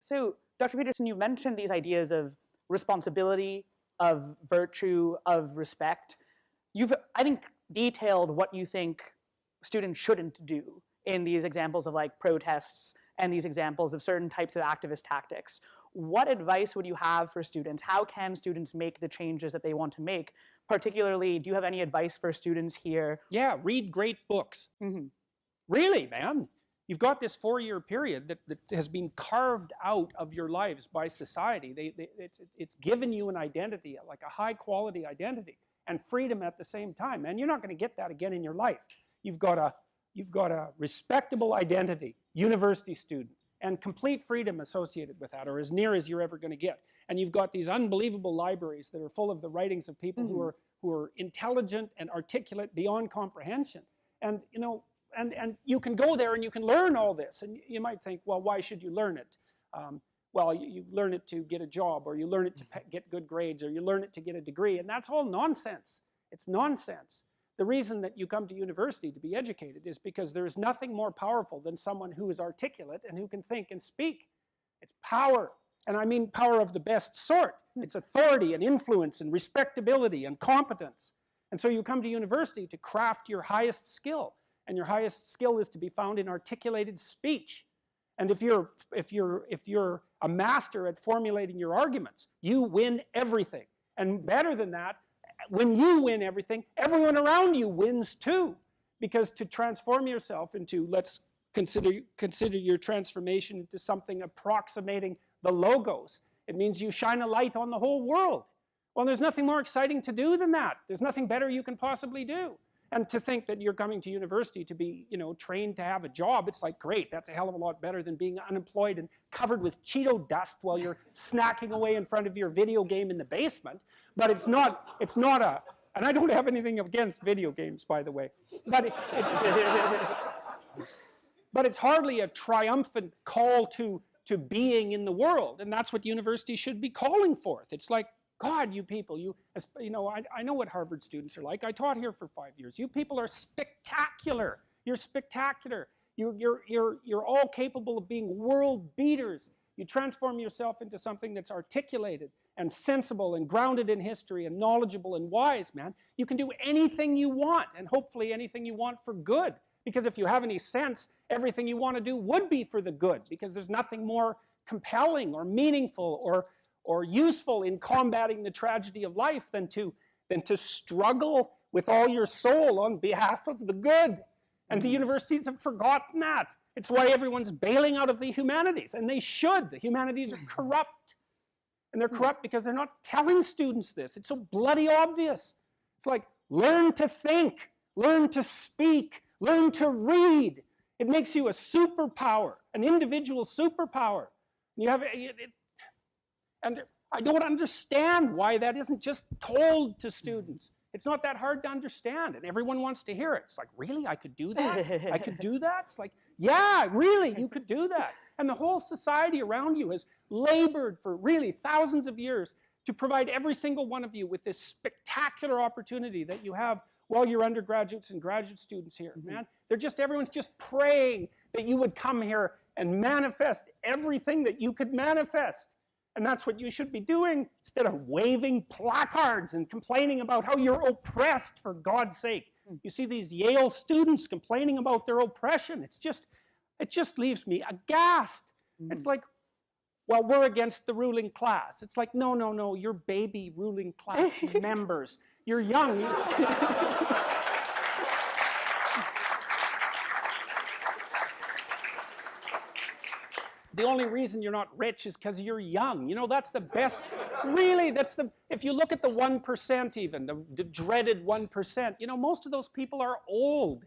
So, Dr. Peterson, you mentioned these ideas of responsibility, of virtue, of respect. You've, I think, detailed what you think students shouldn't do in these examples of like protests and these examples of certain types of activist tactics. What advice would you have for students? How can students make the changes that they want to make? Particularly, do you have any advice for students here? Yeah, read great books. Really, man. You've got this 4-year period that has been carved out of your lives by society. It's given you an identity, like a high-quality identity, and freedom at the same time. Man, you're not going to get that again in your life. You've got a respectable identity, university student, and complete freedom associated with that, or as near as you're ever going to get. And you've got these unbelievable libraries that are full of the writings of people who are intelligent and articulate beyond comprehension. And you know, and you can go there and you can learn all this. And you might think, well, why should you learn it? Well, you learn it to get a job, or you learn it to get good grades, or you learn it to get a degree, and that's all nonsense. It's nonsense. The reason that you come to university to be educated is because there is nothing more powerful than someone who is articulate and who can think and speak. It's power, and I mean power of the best sort. It's authority and influence and respectability and competence. And so you come to university to craft your highest skill, and your highest skill is to be found in articulated speech. And if you're a master at formulating your arguments, you win everything. And better than that, when you win everything, everyone around you wins too. Because to transform yourself into, let's consider your transformation into something approximating the logos, it means you shine a light on the whole world. Well, there's nothing more exciting to do than that. There's nothing better you can possibly do. And to think that you're coming to university to be, you know, trained to have a job, it's like, great, that's a hell of a lot better than being unemployed and covered with Cheeto dust while you're snacking away in front of your video game in the basement. But it's not a, and I don't have anything against video games, by the way, but but it's hardly a triumphant call to being in the world, and that's what university should be calling forth. It's like, God, you people, you know, I know what Harvard students are like. I taught here for 5 years. You people are spectacular. You're spectacular. You're all capable of being world beaters. You transform yourself into something that's articulated and sensible and grounded in history and knowledgeable and wise, man. You can do anything you want, and hopefully anything you want for good. Because if you have any sense, everything you want to do would be for the good, because there's nothing more compelling or meaningful or useful in combating the tragedy of life than to struggle with all your soul on behalf of the good. And the universities have forgotten that. It's why everyone's bailing out of the humanities, and they should. The humanities are corrupt. And they're corrupt because they're not telling students this. It's so bloody obvious. It's like, learn to think, learn to speak, learn to read. It makes you a superpower, an individual superpower. You have, and I don't understand why that isn't just told to students. It's not that hard to understand, and everyone wants to hear it. It's like, really, I could do that? I could do that? It's like, yeah, really, you could do that. And the whole society around you has labored for really thousands of years to provide every single one of you with this spectacular opportunity that you have while you're undergraduates and graduate students here, man. Everyone's just praying that you would come here and manifest everything that you could manifest. And that's what you should be doing, instead of waving placards and complaining about how you're oppressed, for God's sake. You see these Yale students complaining about their oppression. It just leaves me aghast. It's like, well, we're against the ruling class. It's like, no, no, no, you're baby ruling class members. You're young. The only reason you're not rich is because you're young. You know, that's the best. Really, if you look at the 1% even, the dreaded 1%, you know, most of those people are old.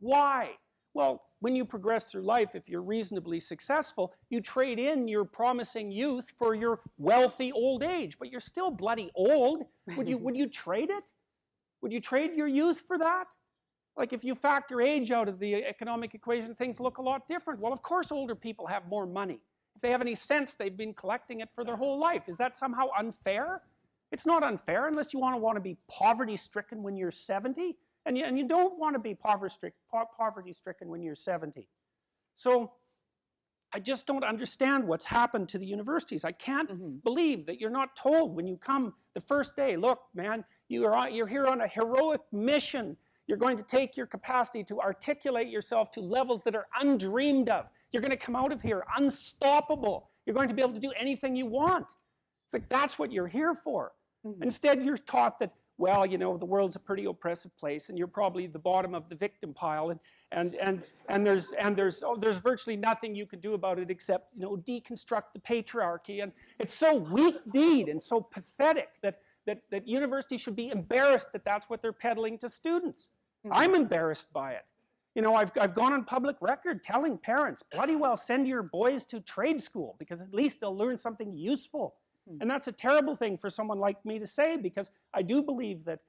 Why? Well, when you progress through life, if you're reasonably successful, you trade in your promising youth for your wealthy old age, but you're still bloody old. Would you trade it? Would you trade your youth for that? Like, if you factor age out of the economic equation, things look a lot different. Well, of course older people have more money. If they have any sense, they've been collecting it for their whole life. Is that somehow unfair? It's not unfair unless you want to be poverty-stricken when you're 70. And you don't want to be poverty-stricken when you're 70. So I just don't understand what's happened to the universities. I can't believe that you're not told when you come the first day, look, man, you're here on a heroic mission. You're going to take your capacity to articulate yourself to levels that are undreamed of. You're going to come out of here unstoppable. You're going to be able to do anything you want. It's like, that's what you're here for. Instead, you're taught that, well, you know, the world's a pretty oppressive place, and you're probably the bottom of the victim pile, and there's virtually nothing you can do about it except, you know, deconstruct the patriarchy. And it's so weak-kneed and so pathetic that universities should be embarrassed that that's what they're peddling to students. I'm embarrassed by it. You know, I've gone on public record telling parents, bloody well send your boys to trade school, because at least they'll learn something useful. And that's a terrible thing for someone like me to say, because I do believe that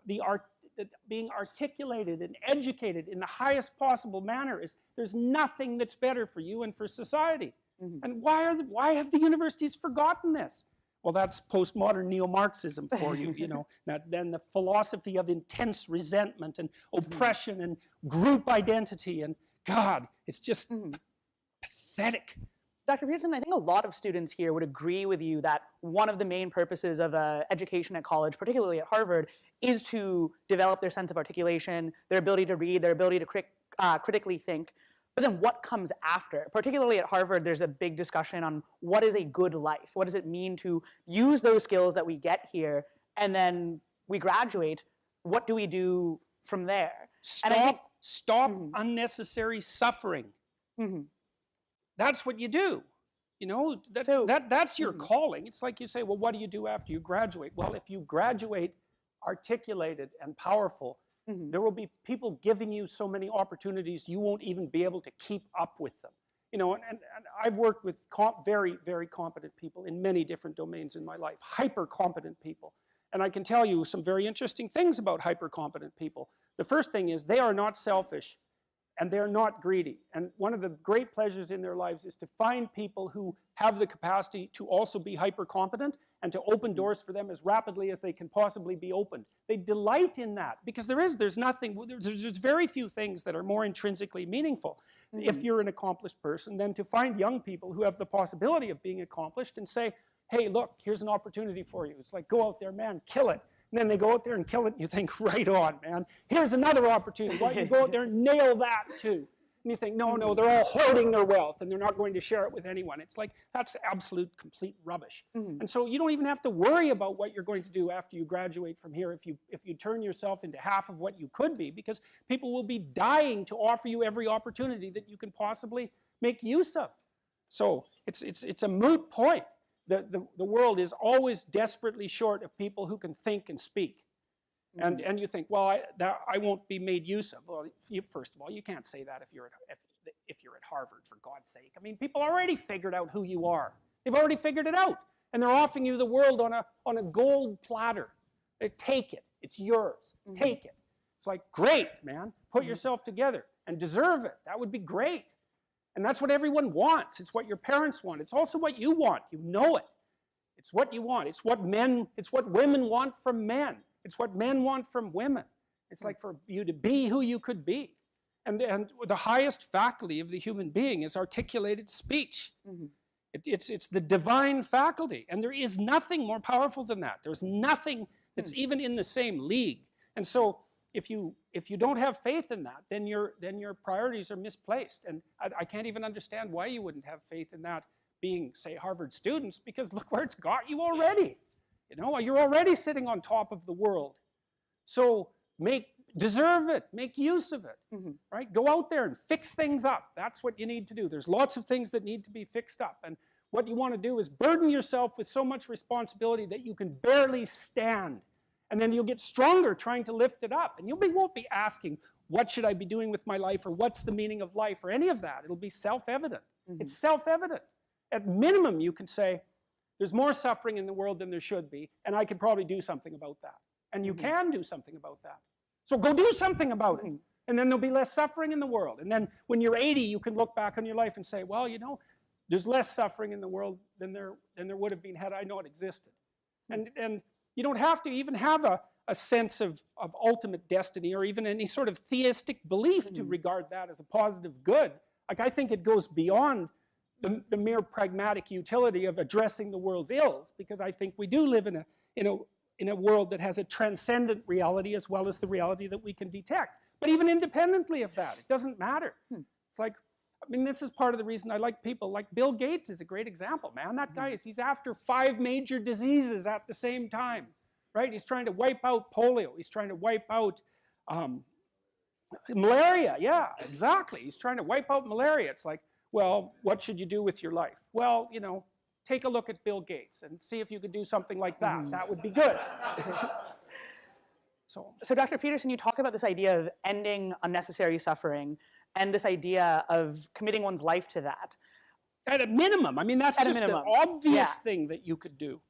that being articulated and educated in the highest possible manner there's nothing that's better for you and for society. And why have the universities forgotten this? Well, that's postmodern neo-Marxism for you, you know. Then the philosophy of intense resentment and oppression and group identity, and God, it's just pathetic. Dr. Peterson, I think a lot of students here would agree with you that one of the main purposes of education at college, particularly at Harvard, is to develop their sense of articulation, their ability to read, their ability to critically think. But then what comes after? Particularly at Harvard, there's a big discussion on what is a good life? What does it mean to use those skills that we get here, and then we graduate? What do we do from there? Stop unnecessary suffering. That's what you do. You know, that's your calling. It's like you say, well, what do you do after you graduate? Well, if you graduate articulated and powerful, there will be people giving you so many opportunities you won't even be able to keep up with them. You know, and I've worked with very, very competent people in many different domains in my life, hyper-competent people. And I can tell you some very interesting things about hyper-competent people. The first thing is they are not selfish, and they're not greedy. And one of the great pleasures in their lives is to find people who have the capacity to also be hyper-competent and to open doors for them as rapidly as they can possibly be opened. They delight in that, because there's very few things that are more intrinsically meaningful if you're an accomplished person than to find young people who have the possibility of being accomplished and say, hey, look, here's an opportunity for you. It's like, go out there, man, kill it. And then they go out there and kill it, and you think, right on, man. Here's another opportunity. Why don't you go out there and nail that, too? And you think, no, they're all hoarding their wealth, and they're not going to share it with anyone. It's like, that's absolute, complete rubbish. And so you don't even have to worry about what you're going to do after you graduate from here if you turn yourself into half of what you could be, because people will be dying to offer you every opportunity that you can possibly make use of. So it's a moot point. The world is always desperately short of people who can think and speak. And you think, well, I won't be made use of. Well, first of all, you can't say that if you're at Harvard, for God's sake. I mean, people already figured out who you are. They've already figured it out. And they're offering you the world on a gold platter. Take it. It's yours. Take it. It's like, great, man. Put yourself together and deserve it. That would be great. And that's what everyone wants. It's what your parents want. It's also what you want. You know it. It's what you want. It's what women want from men. It's what men want from women. It's like for you to be who you could be. And the highest faculty of the human being is articulated speech. It's the divine faculty. And there is nothing more powerful than that. There's nothing that's even in the same league. And so if you don't have faith in that, then your priorities are misplaced. And I can't even understand why you wouldn't have faith in that being, say, Harvard students, because look where it's got you already. You know, you're already sitting on top of the world. So deserve it, make use of it, right? Go out there and fix things up. That's what you need to do. There's lots of things that need to be fixed up. And what you want to do is burden yourself with so much responsibility that you can barely stand. And then you'll get stronger trying to lift it up. And you won't be asking, what should I be doing with my life, or what's the meaning of life, or any of that. It'll be self-evident. It's self-evident. At minimum, you can say, there's more suffering in the world than there should be, and I could probably do something about that. And you can do something about that. So go do something about it. And then there'll be less suffering in the world. And then when you're 80, you can look back on your life and say, well, you know, there's less suffering in the world than there would have been had I known it existed. And you don't have to even have a sense of ultimate destiny, or even any sort of theistic belief to regard that as a positive good. Like, I think it goes beyond the mere pragmatic utility of addressing the world's ills, because I think we do live in a world that has a transcendent reality as well as the reality that we can detect. But even independently of that, it doesn't matter. It's like, I mean, this is part of the reason I like people like Bill Gates is a great example, man. That guy he's after 5 major diseases at the same time, right? He's trying to wipe out polio. He's trying to wipe out malaria. Yeah, exactly. He's trying to wipe out malaria. It's like, well, what should you do with your life? Well, you know, take a look at Bill Gates and see if you could do something like that. That would be good. So Dr. Peterson, you talk about this idea of ending unnecessary suffering and this idea of committing one's life to that. At a minimum. I mean, that's just the obvious thing that you could do.